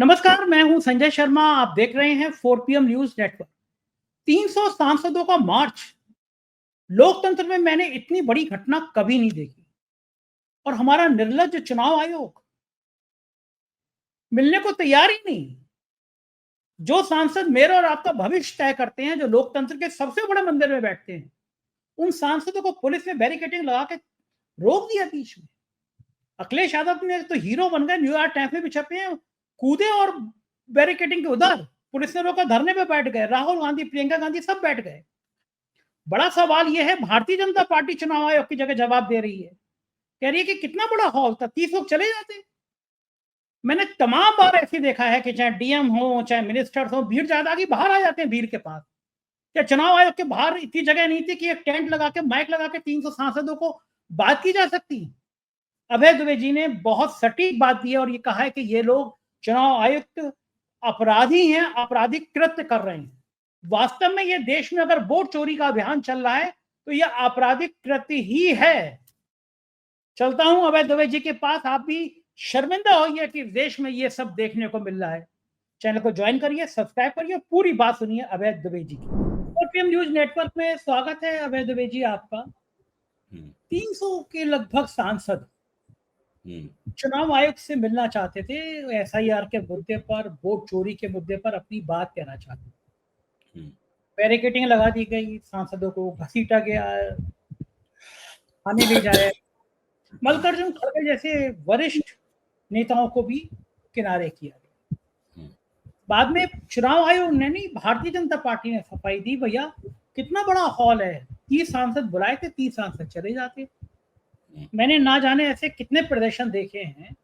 नमस्कार, मैं हूं संजय शर्मा। आप देख रहे हैं 4 PM न्यूज नेटवर्क। 300 सांसदों का मार्च। लोकतंत्र में मैंने इतनी बड़ी घटना कभी नहीं देखी। और हमारा निर्लज्ज चुनाव आयोग मिलने को तैयार ही नहीं। जो सांसद मेरा और आपका भविष्य तय करते हैं, जो लोकतंत्र के सबसे बड़े मंदिर में बैठते हैं, उन सांसदों को पुलिस ने बैरिकेडिंग लगा के रोक दिया बीच में। अखिलेश यादव ने तो हीरो बन गए, न्यूयॉर्क टाइम्स में भी छपे हैं। कूदे और बैरिकेडिंग के उधर पुलिस ने रोका, धरने पे बैठ गए। राहुल गांधी, प्रियंका गांधी सब बैठ गए। बड़ा सवाल यह है, भारतीय जनता पार्टी चुनाव आयोग की जगह जवाब दे रही है। कह रही है कि कितना बड़ा हॉल था, 30 लोग चले जाते। मैंने तमाम बार ऐसे देखा है कि चाहे डीएम हो, चाहे मिनिस्टर्स हो, भीड़ ज्यादा की बाहर आ जाते हैं भीड़ के पास। क्या चुनाव आयोग के बाहर इतनी जगह नहीं थी कि एक टेंट लगा के, माइक लगा के 300 सांसदों को बात की जा सकती? अभय द्विवेदी जी ने बहुत सटीक बात दी है और ये कहा है कि ये लोग चुनाव आयुक्त अपराधी हैं, आपराधिक कृत्य कर रहे हैं। वास्तव में ये देश में अगर वोट चोरी का अभियान चल रहा है तो यह आपराधिक कृत्य ही है। चलता हूं अभय द्विवेदी जी के पास। आप भी शर्मिंदा होइए कि देश में ये सब देखने को मिल रहा है। चैनल को ज्वाइन करिए, सब्सक्राइब करिए, पूरी बात सुनिए अभय द्विवेदी जी की। 4PM न्यूज नेटवर्क में स्वागत है अभय द्विवेदी जी आपका। 300 के लगभग सांसद चुनाव आयोग से मिलना चाहते थे, एसआईआर के मुद्दे पर, वोट चोरी के मुद्दे पर अपनी बात कहना चाहते थे। बैरिकेडिंग लगा दी गई, सांसदों को घसीटा गया, आने नहीं जाए। मल्लिकार्जुन खड़गे जैसे वरिष्ठ नेताओं को भी किनारे किया गया। बाद में चुनाव आयोग ने नहीं, भारतीय जनता पार्टी ने सफाई दी, भैया कितना बड़ा हॉल है, 30 सांसद बुलाए थे, 30 सांसद चले जाते। मैंने ना जाने ऐसे कितने प्रदर्शन देखे हैं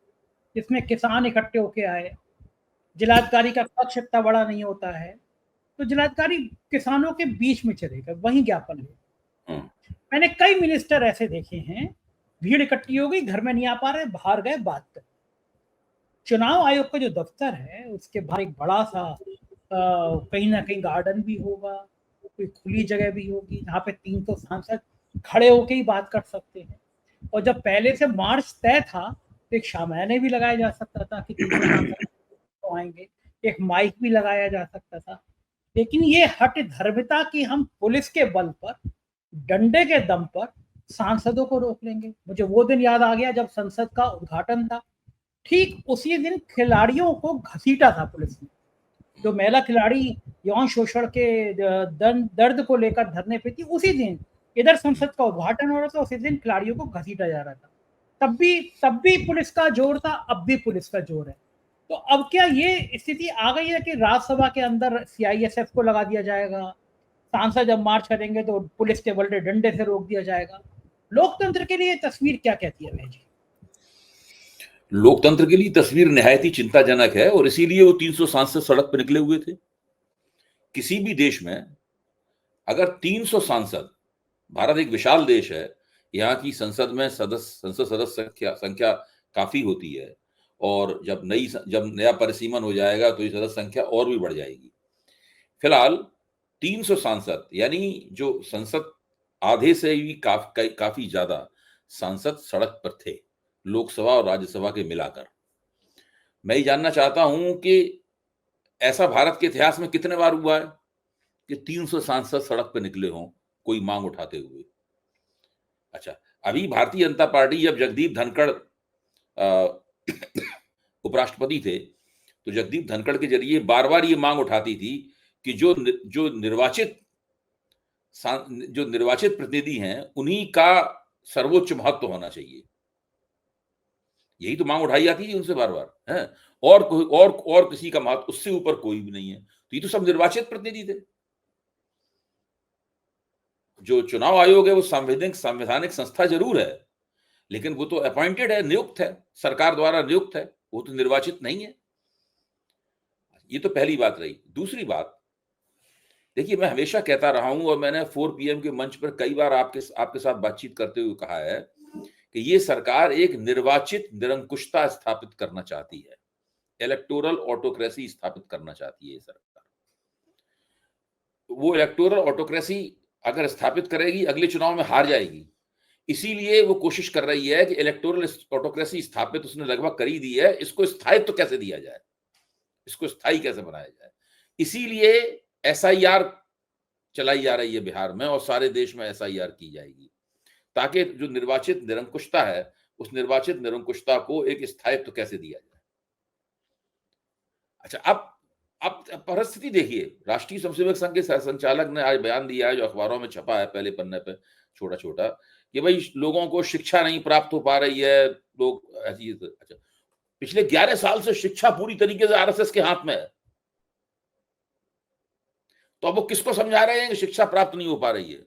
जिसमें किसान इकट्ठे होके आए। जिलाधिकारी का कक्ष इतना बड़ा नहीं होता है, तो जिलाधिकारी किसानों के बीच में चले गए, वहीं ज्ञापन ले। मैंने कई मिनिस्टर ऐसे देखे हैं, भीड़ इकट्ठी हो गई, घर में नहीं आ पा रहे, बाहर गए बात कर। चुनाव आयोग का जो दफ्तर है उसके बाहर एक बड़ा सा कहीं ना कहीं गार्डन भी होगा, कोई खुली जगह भी होगी जहाँ पे 300 सांसद खड़े होके ही बात कर सकते हैं। और जब पहले से मार्च तय था तो एक शामियाने भी लगाया जा सकता था कि 300 सांसद तो आएंगे, एक माइक भी लगाया जा सकता था। लेकिन ये हट धर्मिता की हम पुलिस के बल पर, डंडे के दम पर सांसदों को रोक लेंगे। मुझे वो दिन याद आ गया जब संसद का उद्घाटन था। ठीक उसी दिन खिलाड़ियों को घसीटा था पुलिस ने। जो महिला खिलाड़ी यौन शोषण के दर्द को लेकर धरने पे थी, उसी दिन इधर संसद का उद्घाटन हो रहा था, उसी दिन खिलाड़ियों को घसीटा जा रहा था। तब भी पुलिस का जोर था, अब भी पुलिस का जोर है। तो अब क्या ये स्थिति आ गई है कि राज्यसभा के अंदर सीआईएसएफ को लगा दिया जाएगा, सांसद जब मार्च करेंगे तो पुलिस के बल्टे डंडे से रोक दिया जाएगा? लोकतंत्र के लिए तस्वीर क्या कहती है भाई जी? लोकतंत्र के लिए तस्वीर निहायत ही चिंताजनक है और इसीलिए वो 300 सांसद सड़क पर निकले हुए थे। किसी भी देश में अगर 300 सांसद, भारत एक विशाल देश है, यहाँ की संसद में संसद सदस्य संख्या काफी होती है और जब नया परिसीमन हो जाएगा तो ये सदस्य संख्या और भी बढ़ जाएगी। फिलहाल 300 सांसद यानी जो संसद आधे से भी काफी ज्यादा सांसद सड़क पर थे, लोकसभा और राज्यसभा के मिलाकर। मैं ये जानना चाहता हूं कि ऐसा भारत के इतिहास में कितने बार हुआ है कि 300 सांसद सड़क पर निकले हों कोई मांग उठाते हुए। अच्छा, अभी भारतीय जनता पार्टी जब जगदीप धनखड़ उपराष्ट्रपति थे तो जगदीप धनखड़ के जरिए बार बार ये मांग उठाती थी कि जो निर्वाचित प्रतिनिधि हैं उन्हीं का सर्वोच्च महत्व होना चाहिए। यही तो मांग उठाई जाती है उनसे बार बार, है। और किसी का महत्व उससे ऊपर कोई भी नहीं है। तो ये तो सब निर्वाचित प्रतिनिधि थे। जो चुनाव आयोग है वो संवैधानिक संस्था जरूर है, लेकिन वो तो अपॉइंटेड है, नियुक्त है, सरकार द्वारा नियुक्त है, वो तो निर्वाचित नहीं है। ये तो पहली बात रही। दूसरी बात, देखिए, मैं हमेशा कहता रहा हूं और मैंने 4PM के मंच पर कई बार आपके साथ बातचीत करते हुए कहा है कि ये सरकार एक निर्वाचित निरंकुशता स्थापित करना चाहती है, इलेक्टोरल ऑटोक्रेसी स्थापित करना चाहती है ये सरकार। वो इलेक्टोरल ऑटोक्रेसी अगर स्थापित करेगी, अगले चुनाव में हार जाएगी। इसीलिए वो कोशिश कर रही है कि इलेक्टोरल ऑटोक्रेसी स्थापित उसने लगभग कर ही दी है, इसको स्थायित्व तो कैसे दिया जाए। इसको स्थायी कैसे बनाया जाए। इसीलिए एसआईआर चलाई जा रही है बिहार में, और सारे देश में एसआईआर की जाएगी, ताकि जो निर्वाचित निरंकुशता है, उस निर्वाचित निरंकुशता को एक स्थायित्व कैसे दिया जाए। अच्छा, अब परिस्थिति देखिए, राष्ट्रीय स्वयंसेवक संघ के संचालक ने आज बयान दिया है, जो अखबारों में छपा है पहले पन्ने पे छोटा छोटा, कि भाई लोगों को शिक्षा नहीं प्राप्त हो पा रही है, लोग ऐसी। अच्छा, पिछले 11 साल से शिक्षा पूरी तरीके से आरएसएस के हाथ में है, तो अब वो किसको समझा रहे हैं कि शिक्षा प्राप्त नहीं हो पा रही है।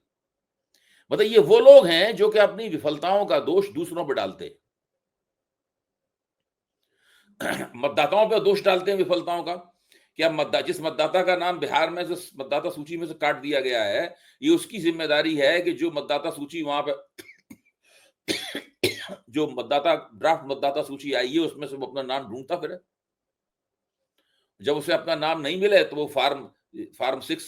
मतलब ये वो लोग हैं जो कि अपनी विफलताओं का दोष दूसरों पर डालते हैं, मतदाताओं पर दोष डालते हैं विफलताओं का। क्या जिस मतदाता का नाम बिहार में जिस मतदाता सूची में से काट दिया गया है, ये उसकी जिम्मेदारी है कि जो मतदाता सूची वहां पे जो ड्राफ्ट मतदाता सूची आई है उसमें से वो अपना नाम ढूंढता फिरे। जब उसे अपना नाम नहीं मिले तो वो फॉर्म 6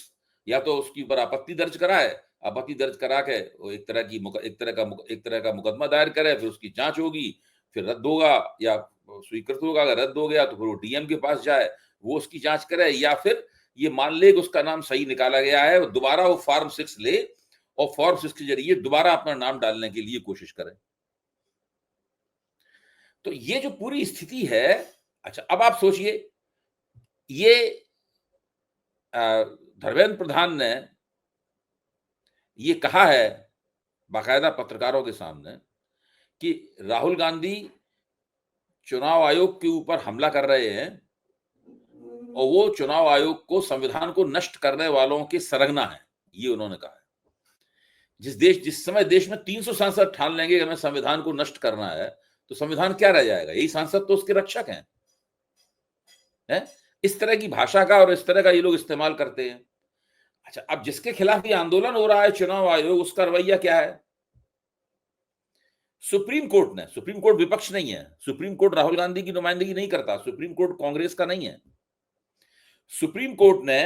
या तो उसके ऊपर आपत्ति दर्ज कराए, आपत्ति दर्ज करा के वो एक तरह का मुकदमा दायर करे, फिर उसकी जांच होगी, फिर रद्द होगा या स्वीकृत होगा। अगर रद्द हो गया तो फिर वो डीएम के पास जाए, वो उसकी जांच करे, या फिर ये मान ले कि उसका नाम सही निकाला गया है, दोबारा वो फॉर्म 6 ले और फॉर्म 6 के जरिए दोबारा अपना नाम डालने के लिए कोशिश करे। तो ये जो पूरी स्थिति है, अच्छा अब आप सोचिए, ये धर्मेंद्र प्रधान ने ये कहा है बाकायदा पत्रकारों के सामने कि राहुल गांधी चुनाव आयोग के ऊपर हमला कर रहे हैं और वो चुनाव आयोग को, संविधान को नष्ट करने वालों के सरगना है, ये उन्होंने कहा है। जिस समय देश में 300 सांसद ठान लेंगे कि हमें संविधान को नष्ट करना है, तो संविधान क्या रह जाएगा? यही सांसद तो उसके रक्षक हैं, है? इस तरह की भाषा का और इस तरह का ये लोग इस्तेमाल करते हैं। अच्छा, अब जिसके खिलाफ ये आंदोलन हो रहा है चुनाव आयोग, उसका रवैया क्या है? सुप्रीम कोर्ट विपक्ष नहीं है, सुप्रीम कोर्ट राहुल गांधी की नुमाइंदगी नहीं करता, सुप्रीम कोर्ट कांग्रेस का नहीं है। सुप्रीम कोर्ट ने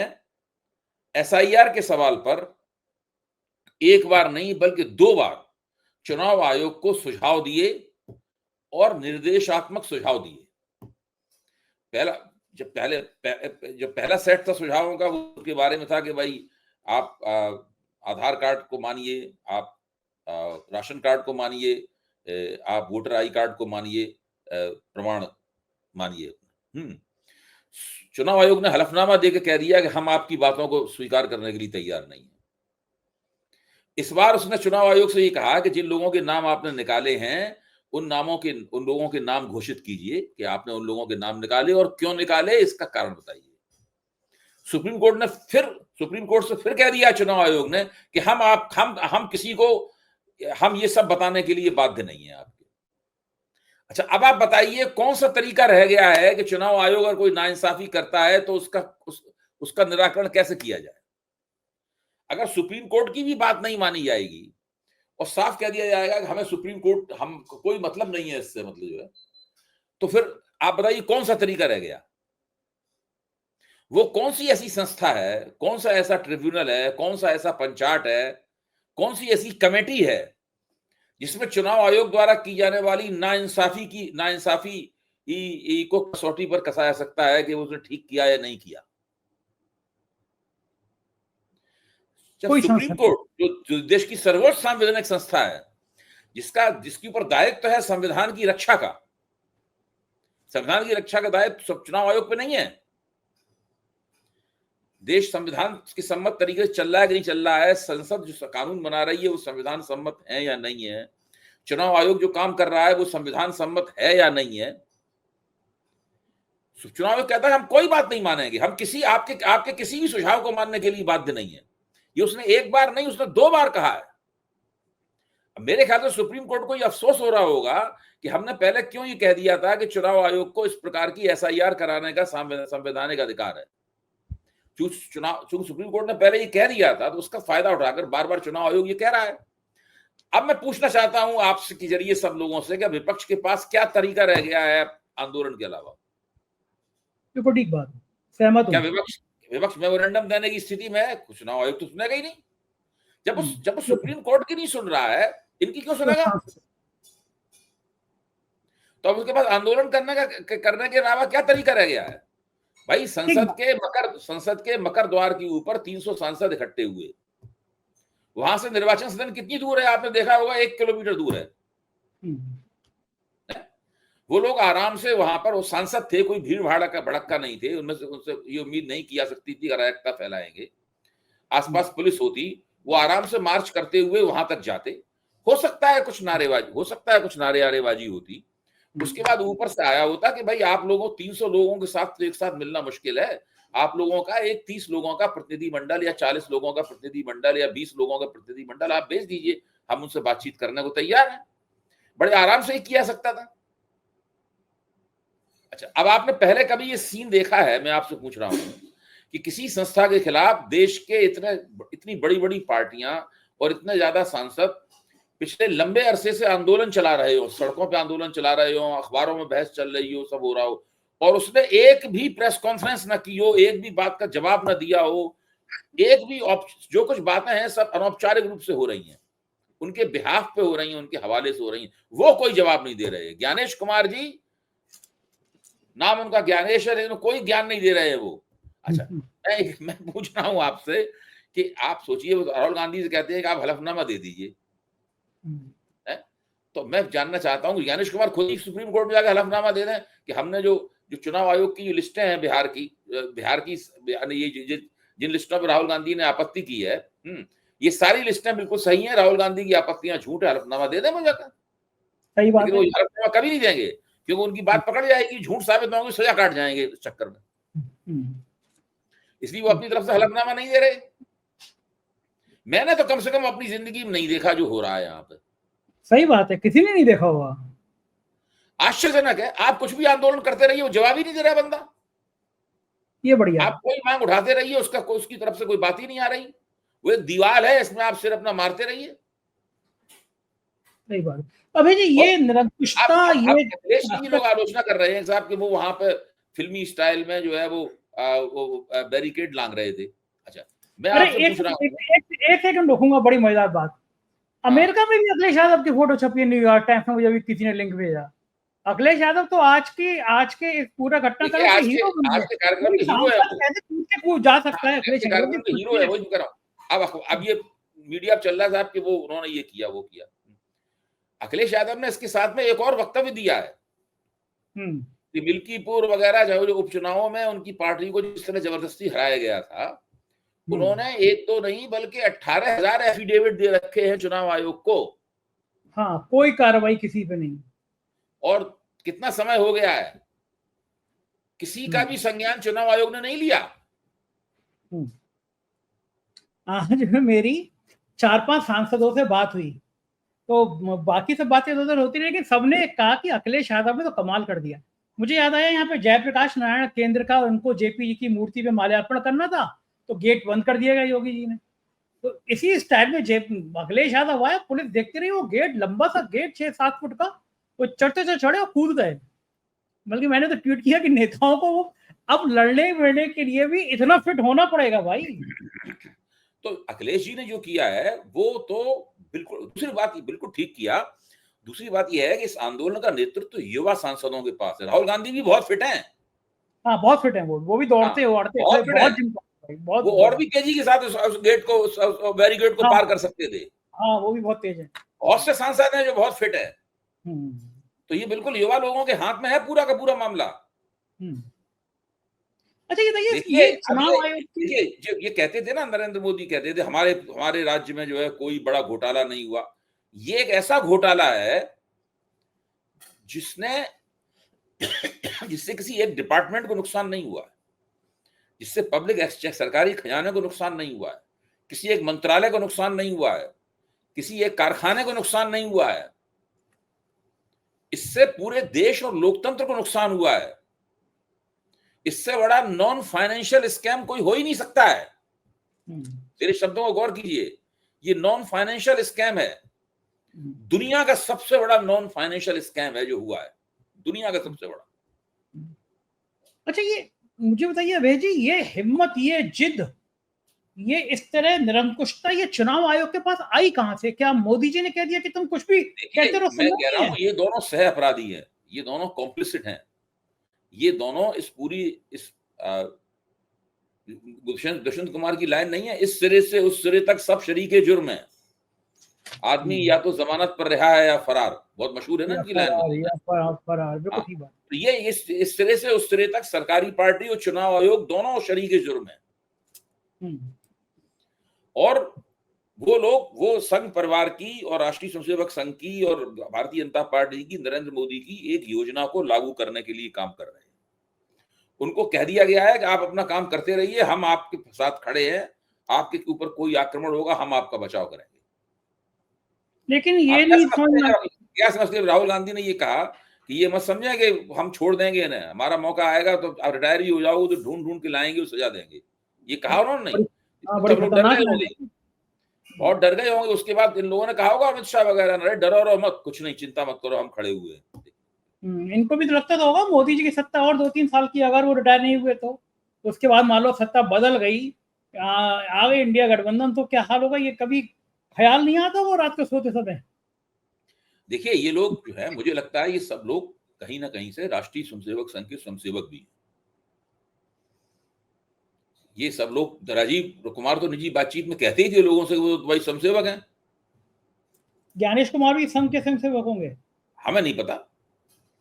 एसआईआर के सवाल पर एक बार नहीं बल्कि 2 बार चुनाव आयोग को सुझाव दिए और निर्देशात्मक सुझाव दिए। पहला सेट था सुझावों का, वो उसके बारे में था कि भाई आप आधार कार्ड को मानिए, आप राशन कार्ड को मानिए, आप वोटर आई कार्ड को मानिए, प्रमाण मानिए। चुनाव आयोग ने हलफनामा देकर कह दिया कि हम आपकी बातों को स्वीकार करने के लिए तैयार नहीं है। इस बार उसने चुनाव आयोग से ये कहा कि जिन लोगों के नाम आपने निकाले हैं, उन लोगों के नाम घोषित कीजिए कि आपने उन लोगों के नाम निकाले और क्यों निकाले, इसका कारण बताइए। सुप्रीम कोर्ट से फिर कह दिया चुनाव आयोग ने कि हम किसी को हम ये सब बताने के लिए बाध्य नहीं है आपके। अच्छा, अब आप बताइए कौन सा तरीका रह गया है कि चुनाव आयोग अगर कोई नाइंसाफी करता है तो उसका निराकरण कैसे किया जाए? अगर सुप्रीम कोर्ट की भी बात नहीं मानी जाएगी और साफ कह दिया जाएगा कि हमें सुप्रीम कोर्ट, हम कोई मतलब नहीं है इससे, मतलब जो है, तो फिर आप बताइए कौन सा तरीका रह गया? वो कौन सी ऐसी संस्था है, कौन सा ऐसा ट्रिब्यूनल है, कौन सा ऐसा पंचायत है, कौन सी ऐसी कमेटी है जिसमें चुनाव आयोग द्वारा की जाने वाली नाइंसाफी को कसौटी पर कसा जा सकता है कि उसने ठीक किया या नहीं किया? जब सुप्रीम कोर्ट, जो देश की सर्वोच्च संवैधानिक संस्था है, जिसके ऊपर दायित्व है संविधान की रक्षा का, संविधान की रक्षा का दायित्व चुनाव आयोग पे नहीं है। देश संविधान की सम्मत तरीके से चल रहा है कि नहीं चल रहा है, संसद जो कानून बना रही है वो संविधान सम्मत है या नहीं है, चुनाव आयोग जो काम कर रहा है वो संविधान सम्मत है या नहीं है। चुनाव आयोग कहता है हम कोई बात नहीं मानेंगे, हम आपके किसी भी सुझाव को मानने के लिए बाध्य नहीं है। ये उसने एक बार नहीं, उसने 2 बार कहा है। मेरे ख्याल से सुप्रीम कोर्ट को ये अफसोस हो रहा होगा कि हमने पहले क्यों ये कह दिया था कि चुनाव आयोग को इस प्रकार की एसआईआर कराने का संवैधानिक अधिकार है। चूंकि सुप्रीम कोर्ट ने पहले ये कह दिया था, तो उसका फायदा उठाकर बार बार चुनाव आयोग ये कह रहा है। अब मैं पूछना चाहता हूं आपसे के जरिए सब लोगों से, क्या विपक्ष के पास क्या तरीका रह गया है आंदोलन के अलावा? बिल्कुल ठीक बात, सहमत हूं। क्या विपक्ष मेमोरेंडम देने की स्थिति में है? चुनाव आयोग तो सुनेगा ही नहीं। जब वो सुप्रीम कोर्ट की नहीं सुन रहा है, इनकी क्यों सुनेगा? तो अब उसके पास आंदोलन करने के अलावा क्या तरीका रह गया है? भाई संसद के मकर द्वार के ऊपर 300 सांसद इकट्ठे हुए। वहां से निर्वाचन सदन कितनी दूर है? आपने देखा होगा 1 किलोमीटर दूर है। वो लोग आराम से वहां पर, वो सांसद थे, कोई भीड़ भाड़ का भड़का नहीं थे, उनमें से उनसे ये उम्मीद नहीं की जा सकती थी अराजकता फैलाएंगे। आसपास पुलिस होती, वो आराम से मार्च करते हुए वहां तक जाते। हो सकता है कुछ नारेबाजी, हो सकता है कुछ नारेबाजी होती। उसके बाद ऊपर से आया होता कि भाई आप लोगों 300 लोगों के साथ तो एक साथ मिलना मुश्किल है, आप लोगों का एक 30 लोगों का प्रतिनिधि मंडल या 40 लोगों का प्रतिनिधि मंडल या 20 लोगों का प्रतिनिधि मंडल आप भेज दीजिए, हम उनसे बातचीत करने को तैयार हैं। बड़े आराम से ही किया सकता था। अच्छा, अब आपने पहले कभी ये सीन देखा है, मैं आपसे पूछ रहा हूं, कि किसी संस्था के खिलाफ देश के इतनी बड़ी बड़ी पार्टियां और इतने ज्यादा सांसद पिछले लंबे अरसे से आंदोलन चला रहे हो, सड़कों पे आंदोलन चला रहे हो, अखबारों में बहस चल रही हो, सब हो रहा हो, और उसने एक भी प्रेस कॉन्फ्रेंस ना की हो, एक भी बात का जवाब ना दिया हो, एक भी जो कुछ बातें हैं सब अनौपचारिक रूप से हो रही हैं, उनके बिहाफ पे हो रही हैं, उनके हवाले से हो रही हैं, वो कोई जवाब नहीं दे रहे। ज्ञानेश कुमार जी, नाम उनका ज्ञानेश है, लेकिन कोई ज्ञान नहीं दे रहे हैं वो। अच्छा, मैं पूछ रहा हूं आपसे कि आप सोचिए, राहुल गांधी से कहते हैं कि आप हलफनामा दे दीजिए, तो मैं जानना चाहता हूं ज्ञानेश कुमार खुद ही सुप्रीम कोर्ट में जाकर हलफनामा दे दें कि हमने जो चुनाव आयोग की जो लिस्टें हैं बिहार की ये जिन लिस्टों पर राहुल गांधी ने आपत्ति की है, ये सारी लिस्टें बिल्कुल सही हैं, राहुल गांधी की आपत्तियां झूठ है, हलफनामा दे दें मुझे। सही बात है। वो हलफनामा कभी नहीं देंगे, क्योंकि उनकी बात पकड़ जाएगी, झूठ साबित होंगे, सजा काट जाएंगे इस चक्कर में, इसलिए वो अपनी तरफ से हलफनामा नहीं दे रहे। मैंने तो कम से कम अपनी जिंदगी में नहीं देखा जो हो रहा है यहाँ पे। सही बात है, किसी ने नहीं देखा होगा। आश्चर्यजनक है, आप कुछ भी आंदोलन करते रहिए, वो जवाब ही नहीं दे रहा बंदा। ये बढ़िया, आप कोई मांग उठाते रहिए, उसकी तरफ से कोई बात ही नहीं आ रही। वो एक दीवार है, इसमें आप सिर अपना मारते रहिए। सही बात। अभी जी ये निरंकुशता, ये लोग आलोचना कर रहे हैं साहब कि वो वहां पे फिल्मी स्टाइल में जो है वो बैरिकेड लांग रहे थे। अच्छा, मैं आपसे पूछ रहा हूँ, एक सेकंड रोकूंगा, बड़ी मजेदार बात। अमेरिका में भी अखिलेश यादव की फोटो छपी है, न्यूयॉर्क टाइम्स में, मुझे भी किसी ने लिंक भेजा। अखिलेश यादव तो आज के इस पूरा घटनाक्रम के हीरो बन गए। आज के कार्यक्रम के हीरो है, कैसे पूछ जा सकता है अखिलेश यादव के हीरो है, वही कह रहा हूं। अब ये मीडिया चल रहा है साहब कि वो उन्होंने ये किया, वो किया। अखिलेश यादव ने इसके साथ में एक और वक्तव्य दिया है कि मिल्कीपुर वगैरह जो उपचुनावों में उनकी पार्टी को जिस तरह जबरदस्ती हराया गया था, उन्होंने एक तो नहीं बल्कि 18,000 एफिडेविट दे रखे हैं चुनाव आयोग को। हाँ, कोई कार्रवाई किसी पे नहीं। और कितना समय हो गया है, किसी का भी संज्ञान चुनाव आयोग ने नहीं लिया। आज मेरी 4-5 सांसदों से बात हुई, तो बाकी सब बातें उधर होती रही, कि सबने कहा कि अखिलेश यादव ने तो कमाल कर दिया। मुझे याद आया, यहाँ पे जयप्रकाश नारायण केंद्र का, उनको जेपी जी की मूर्ति पे माल्यार्पण करना था, तो गेट बंद कर दिया गया योगी जी ने। तो इसी स्टाइल में अखिलेश यादव आया, पुलिस देखती रही, वो गेट, लंबा सा गेट 6-7 फुट का, वो चढ़ते से चढ़े और कूद गए। बल्कि मैंने तो ट्वीट किया कि नेताओं को अब लड़ने के लिए भी इतना फिट होना पड़ेगा भाई। तो अखिलेश जी ने जो किया है वो तो बिल्कुल, दूसरी बात बिल्कुल ठीक किया। दूसरी बात यह है कि इस आंदोलन का नेतृत्व युवा सांसदों के पास है। राहुल गांधी भी बहुत फिट हैं। हाँ, बहुत फिट हैं वो भी दौड़ते उड़ते बहुत, वो और भी तेजी के साथ उस गेट को, बैरिकेड को पार कर सकते थे। हाँ, वो भी बहुत तेज है। बहुत से सांसद हैं जो बहुत फिट है। तो ये बिल्कुल युवा लोगों के हाथ में है पूरा का पूरा मामला। अच्छा, ये चुनाव आयोग ये कहते थे ना, नरेंद्र मोदी कहते थे हमारे राज्य में जो है कोई बड़ा घोटाला नहीं हुआ। ये एक ऐसा घोटाला है जिससे किसी एक डिपार्टमेंट को नुकसान नहीं हुआ है, जिससे पब्लिक एक्सचेक, सरकारी खजाने को नुकसान नहीं हुआ है, किसी एक मंत्रालय को नुकसान नहीं हुआ है, किसी एक कारखाने को नुकसान नहीं हुआ है। इससे पूरे देश और लोकतंत्र को नुकसान हुआ है। इससे बड़ा नॉन फाइनेंशियल स्कैम कोई हो ही नहीं सकता है। मेरे शब्दों को गौर कीजिए, ये नॉन फाइनेंशियल स्कैम है, दुनिया का सबसे बड़ा नॉन फाइनेंशियल स्कैम है जो हुआ है, दुनिया का सबसे बड़ा। अच्छा, ये मुझे बताइए अभय जी, ये हिम्मत, ये जिद, ये इस तरह निरंकुशता, ये चुनाव आयोग के पास आई कहां से? क्या मोदी जी ने कह दिया कि तुम कुछ भी कहते रहो? मैं कह रहा हूं ये दोनों सह अपराधी हैं, ये दोनों कॉम्प्लिसिट हैं, ये दोनों इस दुष्यंत कुमार की लाइन नहीं है, इस सिरे से उस सिरे तक सब शरीके जुर्म है, आदमी या तो जमानत पर रिहा है या फरार। बहुत मशहूर है ना इनकी लाइन। बिल्कुल ठीक बात। तो ये इस सिरे से उस सिरे तक सरकारी पार्टी और चुनाव आयोग दोनों शरीके जुर्म है। और वो लोग, वो संघ परिवार की और राष्ट्रीय स्वयंसेवक संघ की और भारतीय जनता पार्टी की, नरेंद्र मोदी की एक योजना को लागू करने के लिए काम कर रहे हैं। उनको कह दिया गया है कि आप अपना काम करते रहिए, हम आपके साथ खड़े हैं, आपके ऊपर कोई आक्रमण होगा हम आपका बचाव करेंगे। लेकिन ये नहीं समझना, क्या समझते हैं? राहुल गांधी ने ये कहा कि ये मत समझे कि हम छोड़ देंगे इन्हें, हमारा मौका आएगा तो आप रिटायर भी हो जाओगे तो ढूंढ ढूंढ के लाएंगे और सजा देंगे। ये कहा उन्होंने नहीं, सब लोग डर गए होंगे, बहुत डर गए होंगे। उसके बाद इन लोगों ने कहा होगा, अमित शाह वगैरह ने, डरो रो मत, कुछ नहीं, चिंता मत करो, हम खड़े हुए हैं। इनको भी तो लगता तो होगा मोदी जी की सत्ता और 2-3 साल की, अगर वो रिटायर नहीं हुए तो उसके बाद मान लो सत्ता बदल गई, आ गई इंडिया गठबंधन, तो क्या हाल होगा? ये कभी ख्याल नहीं आता वो रात को सोते समय? देखिए ये लोग जो है, मुझे लगता है ये सब लोग कहीं ना कहीं से राष्ट्रीय स्वयंसेवक संघ के स्वयंसेवक भी हैं। ये सब लोग, राजीव कुमार तो निजी बातचीत में कहते ही थे लोगों से वो भाई स्वयंसेवक हैं। ज्ञानेश कुमार भी संघ के स्वयंसेवक होंगे? हमें नहीं पता,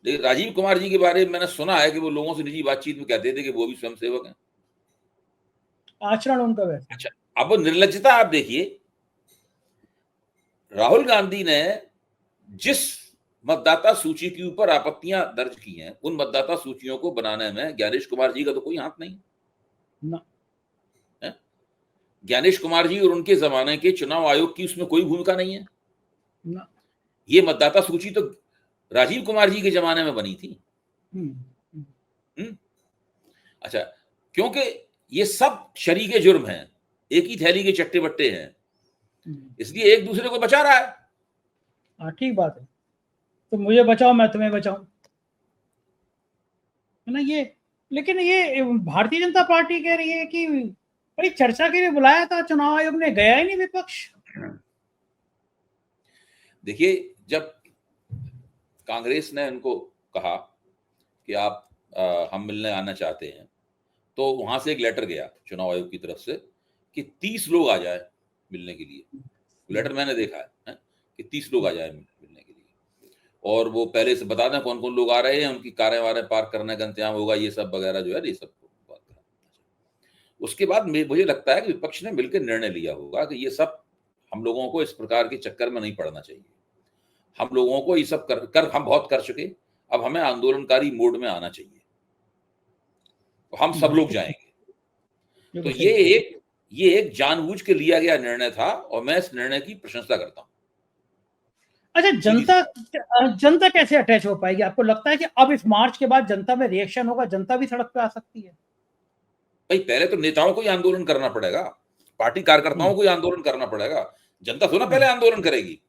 लेकिन राजीव कुमार जी के बारे में मैंने सुना है कि वो लोगों से निजी बातचीत में कहते थे कि वो भी स्वयंसेवक हैं। आचरण उनका वैसा। अच्छा, अब निर्लज्जता आप देखिए, राहुल गांधी ने जिस मतदाता सूची के ऊपर आपत्तियां दर्ज की हैं, उन मतदाता सूचियों को बनाने में ज्ञानेश कुमार जी का तो कोई हाथ नहीं ना। है। ज्ञानेश कुमार जी और उनके जमाने के चुनाव आयोग की उसमें कोई भूमिका नहीं है ना। ये मतदाता सूची तो राजीव कुमार जी के जमाने में बनी थी। अच्छा, क्योंकि ये सब शरीके जुर्म हैं, एक ही थैली के चट्टे बट्टे हैं, इसलिए एक दूसरे को बचा रहा है। हाँ ठीक बात है, तो मुझे बचाओ मैं तुम्हें बचाऊं, है ना ये। लेकिन ये भारतीय जनता पार्टी कह रही है कि भाई चर्चा के लिए बुलाया था चुनाव आयोग ने, गया ही नहीं विपक्ष। देखिए, जब कांग्रेस ने उनको कहा कि आप हम मिलने आना चाहते हैं, तो वहां से एक लेटर गया चुनाव आयोग की तरफ से कि 30 लोग आ जाए मिलने के लिए। लेटर मैंने देखा है कि 30 लोग आ जाए मिलने के लिए, और वो पहले से बता दें कौन कौन लोग आ रहे हैं, उनकी कारें वारें पार्क करने का इंतजाम होगा, ये सब वगैरह जो है, ये सब बात है। उसके बाद मुझे लगता है कि विपक्ष ने मिलकर निर्णय लिया होगा कि ये सब, हम लोगों को इस प्रकार के चक्कर में नहीं पड़ना चाहिए, हम लोगों को ये सब कर हम बहुत कर चुके, अब हमें आंदोलनकारी मोड में आना चाहिए, तो हम सब लोग जाएंगे। तो ये एक जानबूझ के लिया गया निर्णय था, और मैं इस निर्णय की प्रशंसा करता हूं। अच्छा, जनता कैसे अटैच हो पाएगी? आपको लगता है कि अब इस मार्च के बाद जनता में रिएक्शन होगा, जनता भी सड़क पे आ सकती है? भाई पहले तो नेताओं को ही आंदोलन करना पड़ेगा, पार्टी कार्यकर्ताओं को ही आंदोलन करना पड़ेगा, जनता तो ना पहले आंदोलन करेगी।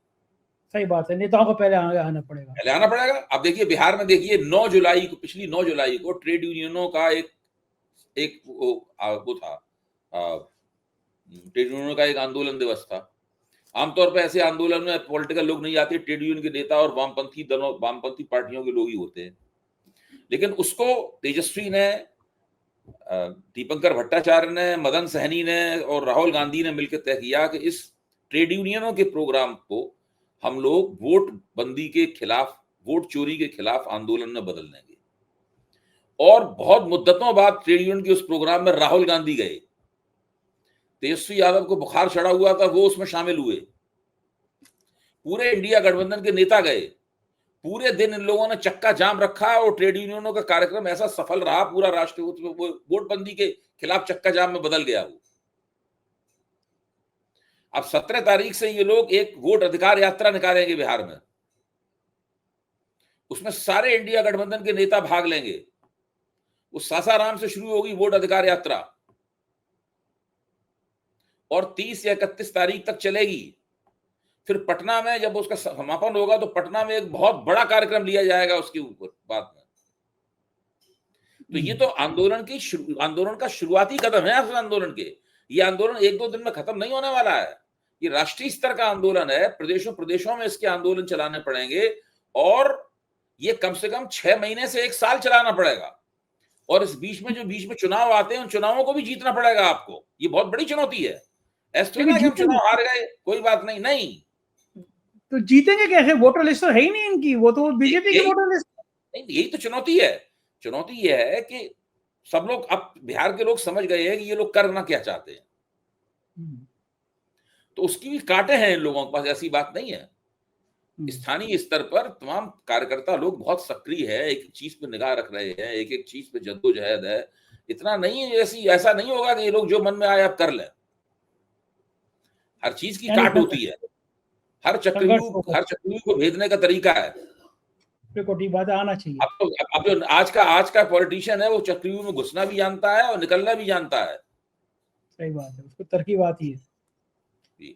सही बात है, नेताओं को पहले आना पड़ेगा, पहले आना पड़ेगा। अब देखिए बिहार में, देखिए 9 जुलाई को, पिछली 9 जुलाई को ट्रेड यूनियनों का एक वो था, ट्रेड यूनियनों का एक आंदोलन दिवस था। आमतौर पर ऐसे आंदोलन में पॉलिटिकल लोग नहीं आते, ट्रेड यूनियन के नेता और वामपंथी पार्टियों के लोग ही होते हैं। लेकिन उसको तेजस्वी ने, दीपंकर भट्टाचार्य ने, मदन सहनी ने और राहुल गांधी ने मिलकर तय किया कि इस ट्रेड यूनियनों के प्रोग्राम को हम लोग वोट बंदी के खिलाफ, वोट चोरी के खिलाफ आंदोलन में बदल देंगे। और बहुत मुद्दतों बाद ट्रेड यूनियन के उस प्रोग्राम में राहुल गांधी गए, तेजस्वी यादव को बुखार चढ़ा हुआ था, वो उसमें शामिल हुए, पूरे इंडिया गठबंधन के नेता गए, पूरे दिन इन लोगों ने चक्का जाम रखा, और ट्रेड यूनियनों का कार्यक्रम ऐसा सफल रहा, पूरा राष्ट्र वोटबंदी के खिलाफ चक्का जाम में बदल गया वो। अब 17 तारीख से ये लोग एक वोट अधिकार यात्रा निकालेंगे बिहार में, उसमें सारे इंडिया गठबंधन के नेता भाग लेंगे। वो सासाराम से शुरू होगी वोट अधिकार यात्रा, और 30 या 31 तारीख तक चलेगी। फिर पटना में जब उसका समापन होगा, तो पटना में एक बहुत बड़ा कार्यक्रम लिया जाएगा उसके ऊपर बाद में। तो ये तो आंदोलन का शुरुआती कदम है इस आंदोलन के। ये आंदोलन 1-2 दिन में खत्म नहीं होने वाला है, ये राष्ट्रीय स्तर का आंदोलन है, प्रदेशों में इसके आंदोलन चलाने पड़ेंगे, और ये कम से कम 6 महीने से 1 साल चलाना पड़ेगा। और इस बीच में चुनाव आते हैं, उन चुनावों को भी जीतना पड़ेगा आपको। ये बहुत बड़ी चुनौती है। ऐसा थोड़ी ना कि हम चुनाव हार गए, कोई बात नहीं, नहीं। तो जीतेंगे कैसे? वोटर लिस्ट तो है ही नहीं इनकी, वो तो बीजेपी की वोटर लिस्ट। नहीं, यही तो चुनौती है। चुनौती ये है कि सब लोग, अब बिहार के लोग समझ गए हैं कि ये लोग करना क्या चाहते हैं। तो उसकी भी कांटे हैं इन लोगों के पास, ऐसी बात नहीं है। स्थानीय स्तर पर तमाम कार्यकर्ता लोग बहुत सक्रिय है, एक चीज पे निगाह रख रहे हैं, एक चीज पे जद्दोजहद है। इतना नहीं है, ऐसा नहीं होगा कि ये लोग जो मन में आए आप कर लें। हर चीज की काट होती है, हर चक्रव्यूह को भेदने का तरीका है। बात आना चाहिए। अब जो आज का पॉलिटिशियन है, वो चक्रव्यूह में घुसना भी जानता है और निकलना भी जानता है। सही बात है, उसको तरकीब आती है।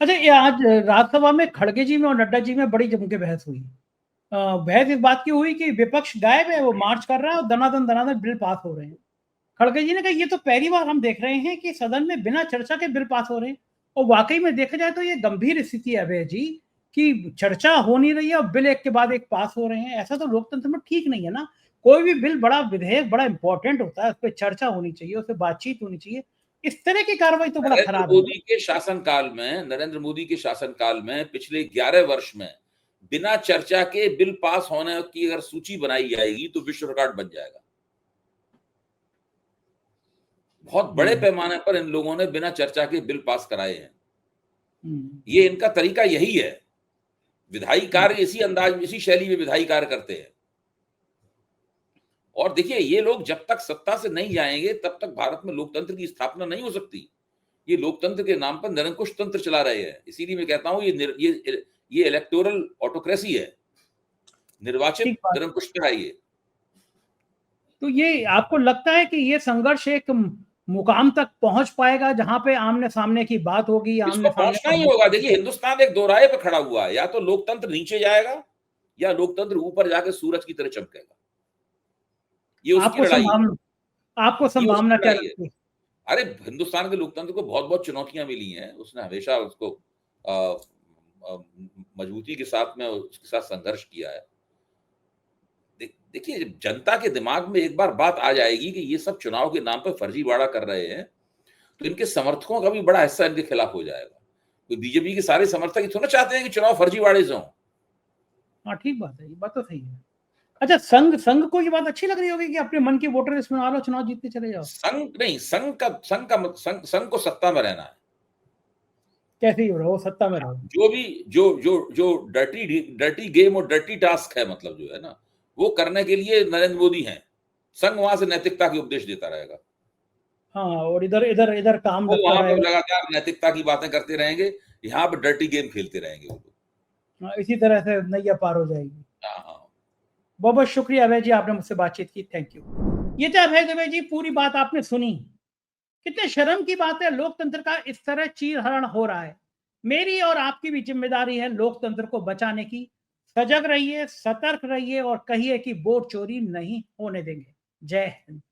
अच्छा, ये आज राज्यसभा में खड़गे जी में और नड्डा जी में बड़ी जम के बहस हुई। बहस इस बात की हुई कि विपक्ष गायब है, वो मार्च कर रहा है और दनादन बिल पास हो रहे हैं। खड़गे जी ने कहा ये तो पहली बार हम देख रहे हैं कि सदन में बिना चर्चा के बिल पास हो रहे हैं। और वाकई में देखा जाए तो ये गंभीर स्थिति है अभय जी, कि चर्चा हो नहीं रही है और बिल एक के बाद एक पास हो रहे हैं। ऐसा तो लोकतंत्र में ठीक नहीं है ना। कोई भी बिल, बड़ा विधेयक बड़ा इंपॉर्टेंट होता है, उस पर चर्चा होनी चाहिए, उस पर बातचीत होनी चाहिए। इस तरह की कार्रवाई तो बड़ा खराब है। नरेंद्र मोदी के शासनकाल में पिछले 11 वर्ष में बिना चर्चा के बिल पास होने की अगर सूची बनाई जाएगी तो विश्व रिकॉर्ड बन जाएगा। बहुत बड़े पैमाने पर इन लोगों ने बिना चर्चा के बिल पास कराए हैं। ये इनका तरीका यही है। विधायी कार्य इसी अंदाज में, इसी शैली में विधायी कार्य करते हैं। और देखिए, ये लोग जब तक सत्ता से नहीं जाएंगे तब तक भारत में लोकतंत्र की स्थापना नहीं हो सकती। ये लोकतंत्र के नाम पर निरंकुश तंत्र चला रहे हैं। इसीलिए मैं कहता हूं ये इलेक्टोरल ऑटोक्रेसी है, निर्वाचित निरंकुशता है ये। तो ये आपको लगता है कि ये संघर्ष एक मुकाम तक पहुंच पाएगा जहां पे आमने सामने की बात होगी? इसको पहुंचना ही होगा। देखिए, हिंदुस्तान एक दोराहे पे खड़ा हुआ है, या तो लोकतंत्र नीचे जाएगा या लोकतंत्र ऊपर जाके सूरज की तरह चमकेगा। ये उसकी लड़ाई है। आपको संभावना क्या लगती है? अरे, हिंदुस्तान के लोकतंत्र को बहुत बहुत चुनौतियां मिली हैं। उसने हमेशा उसको मजबूती के साथ में उसके साथ संघर्ष किया है। देखिए, जनता के दिमाग में एक बार बात आ जाएगी कि ये सब चुनाव के नाम पर फर्जीवाड़ा कर रहे हैं, तो इनके समर्थकों का भी बड़ा हिस्सा इनके खिलाफ हो जाएगा। तो बीजेपी के सारे समर्थक थोड़ा चाहते हैं कि चुनाव फर्जीवाड़े से हो। हाँ, ठीक बात है, ये बात तो सही है। अच्छा, संघ को ये बात अच्छी लग रही होगी कि अपने मन की वोटर लिस्ट में आ लो, चुनाव जीतते चले जाओ। संघ को सत्ता में रहना है। कैसे ही हो रहा हो, सत्ता में रहो। जो डर्टी गेम और डर्टी टास्क है, मतलब जो है ना, वो करने के लिए नरेंद्र मोदी हैं। संघ वहां से नैतिकता के उपदेश देता रहेगा। हाँ, और इधर काम वहां पे लगातार नैतिकता की बातें करते रहेंगे, यहाँ पे डर्टी गेम खेलते रहेंगे वो लोग। इसी तरह से नैया पार हो जाएगी। हाँ। बहुत बहुत शुक्रिया अभय जी, आपने मुझसे बातचीत की, थैंक यू। ये तो अभय जी, पूरी बात आपने सुनी। कितने शर्म की बात है, लोकतंत्र का इस तरह चीरहरण हो रहा है। मेरी और आपकी भी जिम्मेदारी है लोकतंत्र को बचाने की। सजग रहिए, सतर्क रहिए और कहिए कि वोट चोरी नहीं होने देंगे। जय हिंद।